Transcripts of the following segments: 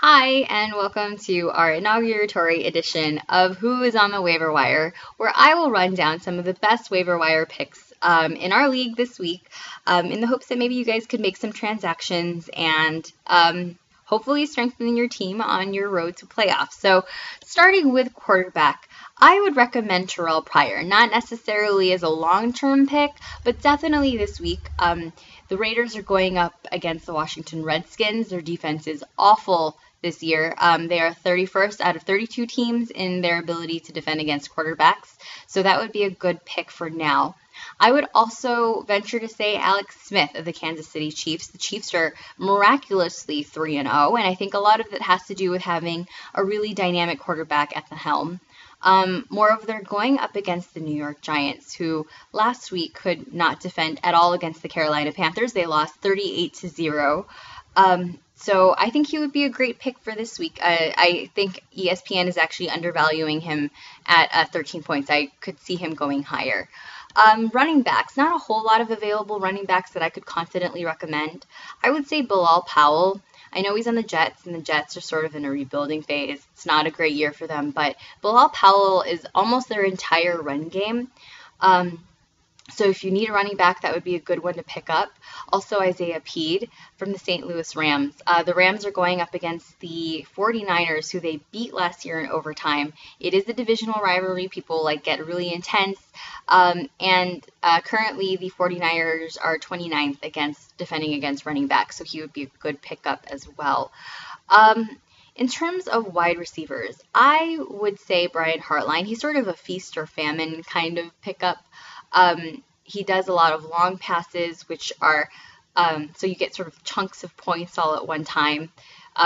Hi, and welcome to our inauguratory edition of Who is on the Waiver Wire, where I will run down some of the best waiver wire picks in our league this week in the hopes that maybe you guys could make some transactions and hopefully strengthen your team on your road to playoffs. So starting with quarterback, I would recommend Terrell Pryor, not necessarily as a long-term pick, but definitely this week. The Raiders are going up against the Washington Redskins. Their defense is awful this year. They are 31st out of 32 teams in their ability to defend against quarterbacks, so that would be a good pick for now. I would also venture to say Alex Smith of the Kansas City Chiefs. The Chiefs are miraculously 3-0, and I think a lot of it has to do with having a really dynamic quarterback at the helm. Moreover, they're going up against the New York Giants, who last week could not defend at all against the Carolina Panthers. They lost 38-0. So I think he would be a great pick for this week. I think ESPN is actually undervaluing him at 13 points. I could see him going higher. Running backs, not a whole lot of available running backs that I could confidently recommend. I would say Bilal Powell. I know he's on the Jets, and the Jets are sort of in a rebuilding phase. It's not a great year for them, but Bilal Powell is almost their entire run game. So if you need a running back, that would be a good one to pick up. Also, Isaiah Pead from the St. Louis Rams. The Rams are going up against the 49ers, who they beat last year in overtime. It is a divisional rivalry. People get really intense. And currently, the 49ers are 29th defending against running backs, so he would be a good pickup as well. In terms of wide receivers, I would say Brian Hartline. He's sort of a feast or famine kind of pickup. He does a lot of long passes, which are so you get sort of chunks of points all at one time,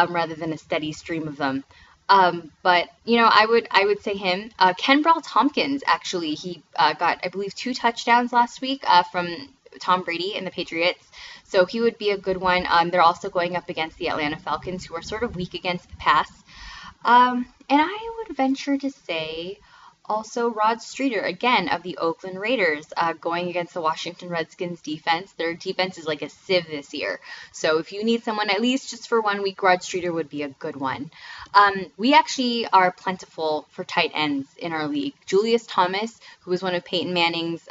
rather than a steady stream of them. But I would say him. Kenbrell Tompkins, actually, he got, I believe, 2 touchdowns last week from Tom Brady and the Patriots. So he would be a good one. They're also going up against the Atlanta Falcons, who are sort of weak against the pass. And I would venture to say also Rod Streeter, again, of the Oakland Raiders, going against the Washington Redskins defense. Their defense is like a sieve this year. So if you need someone at least just for 1 week, Rod Streeter would be a good one. We actually are plentiful for tight ends in our league. Julius Thomas, who was one of Peyton Manning's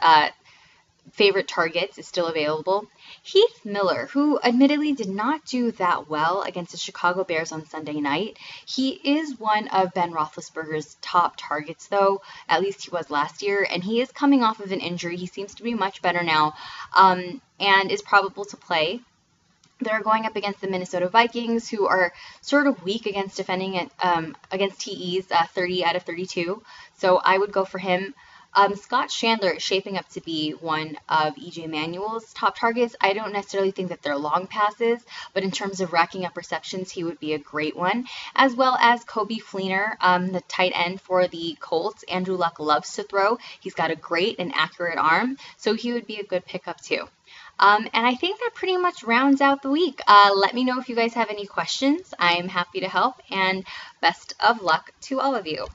favorite targets, is still available. Heath Miller, who admittedly did not do that well against the Chicago Bears on Sunday night. He is one of Ben Roethlisberger's top targets, though. At least he was last year, and he is coming off of an injury. He seems to be much better now, and is probable to play. They're going up against the Minnesota Vikings, who are sort of weak against defending against TEs, 30 out of 32. So I would go for him. Scott Chandler is shaping up to be one of E.J. Manuel's top targets. I don't necessarily think that they're long passes, but in terms of racking up receptions, he would be a great one. As well as Kobe Fleener, the tight end for the Colts. Andrew Luck loves to throw. He's got a great and accurate arm, so he would be a good pickup too. And I think that pretty much rounds out the week. Let me know if you guys have any questions. I'm happy to help, and best of luck to all of you.